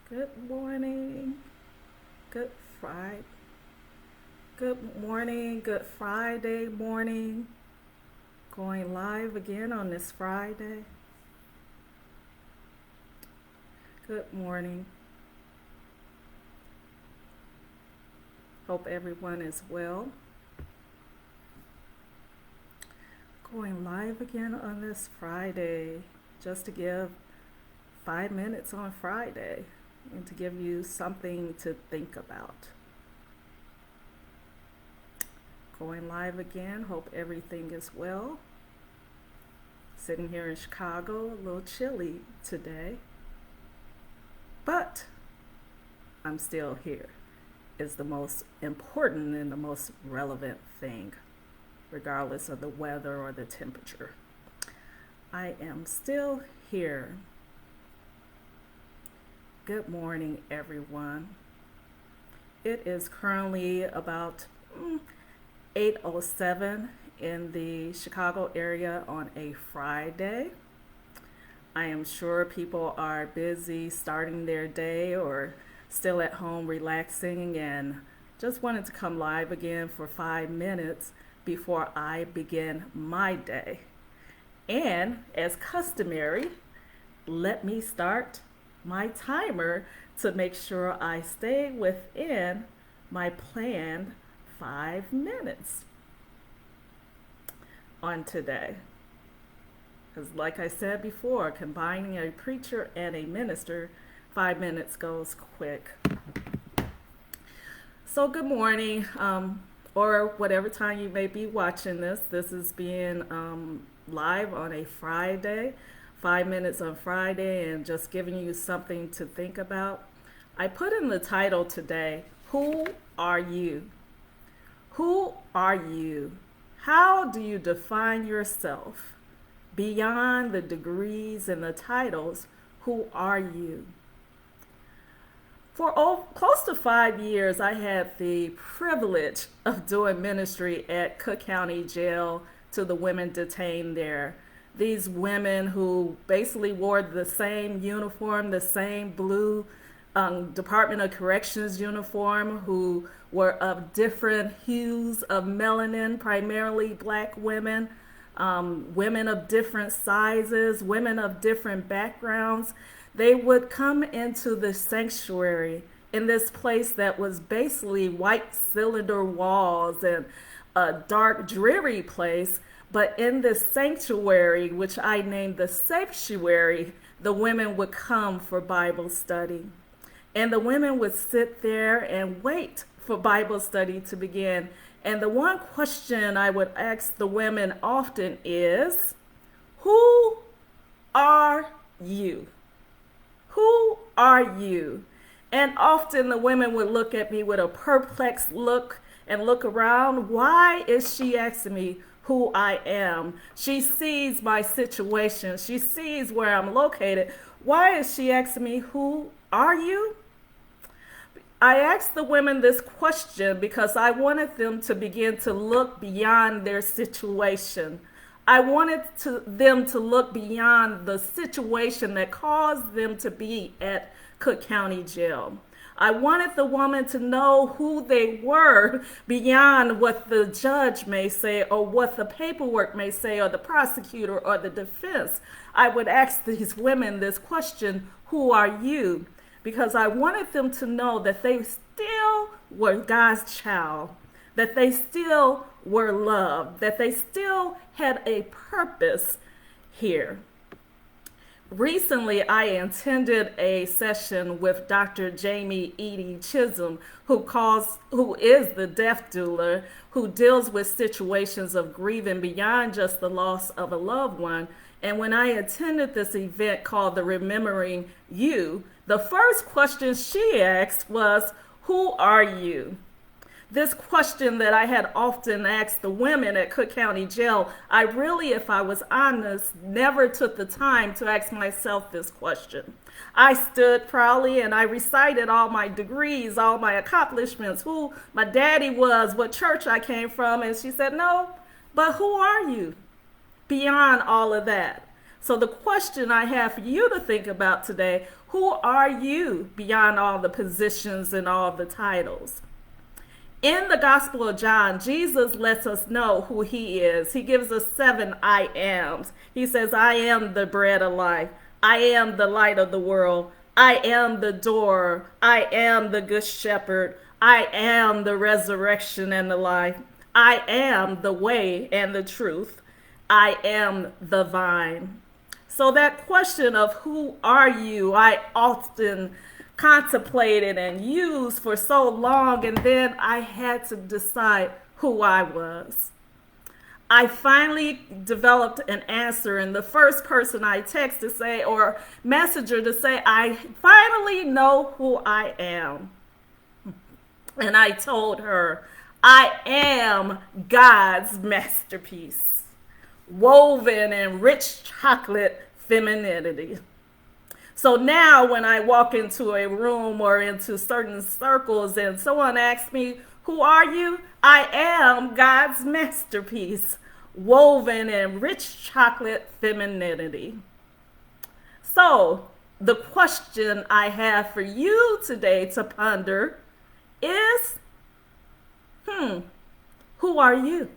Good morning. Good Friday. Good morning. Good Friday morning. Going live again on this Friday. Good morning. Hope everyone is well. Going live again on this Friday just to give 5 minutes on Friday and to give you something to think about. Going live again. Hope everything is well. Sitting here in Chicago, a little chilly today, but I'm still here. Is the most important and the most relevant thing, regardless of the weather or the temperature. I am still here. Good morning, everyone. It is currently about 8:07 in the Chicago area on a Friday. I am sure people are busy starting their day or still at home relaxing, and just wanted to come live again for 5 minutes before I begin my day. And as customary, let me start my timer to make sure I stay within my planned 5 minutes on today. Because, like I said before, combining a preacher and a minister, 5 minutes goes quick. So, good morning, or whatever time you may be watching this. This is being live on a Friday, 5 minutes on Friday, and just giving you something to think about. I put in the title today, Who Are You? Who are you? How do you define yourself? Beyond the degrees and the titles, who are you? For close to 5 years, I had the privilege of doing ministry at Cook County Jail to the women detained there. These women who basically wore the same uniform, the same blue Department of Corrections uniform, who were of different hues of melanin, primarily black women, women of different sizes, women of different backgrounds. They would come into the sanctuary in this place that was basically white cylinder walls and a dark, dreary place. But in this sanctuary, which I named the sanctuary, the women would come for Bible study. And the women would sit there and wait for Bible study to begin. And the one question I would ask the women often is, who are you? Who are you? And often the women would look at me with a perplexed look and look around. Why is she asking me who I am? She sees my situation. She sees where I'm located. Why is she asking me, who are you? I asked the women this question because I wanted them to begin to look beyond their situation. I wanted them to look beyond the situation that caused them to be at Cook County Jail. I wanted the woman to know who they were beyond what the judge may say or what the paperwork may say or the prosecutor or the defense. I would ask these women this question, who are you? Because I wanted them to know that they still were God's child, that they still were loved, that they still had a purpose here. Recently, I attended a session with Dr. Jamie Edie Chisholm, who is the death doula, who deals with situations of grieving beyond just the loss of a loved one. And when I attended this event called the Remembering You, the first question she asked was, who are you? This question that I had often asked the women at Cook County Jail, I really, if I was honest, never took the time to ask myself this question. I stood proudly and I recited all my degrees, all my accomplishments, who my daddy was, what church I came from, and she said, no, but who are you? Beyond all of that. So the question I have for you to think about today, who are you beyond all the positions and all the titles? In the Gospel of John, Jesus lets us know who he is. He gives us 7 I ams. He says, I am the bread of life. I am the light of the world. I am the door. I am the good shepherd. I am the resurrection and the life. I am the way and the truth. I am the vine. So that question of who are you, I often contemplated and used for so long, and then I had to decide who I was. I finally developed an answer, and the first person I text to say, or messenger to say, I finally know who I am. And I told her, I am God's masterpiece, woven in rich chocolate femininity. So now when I walk into a room or into certain circles and someone asks me, who are you? I am God's masterpiece, woven in rich chocolate femininity. So the question I have for you today to ponder is, who are you?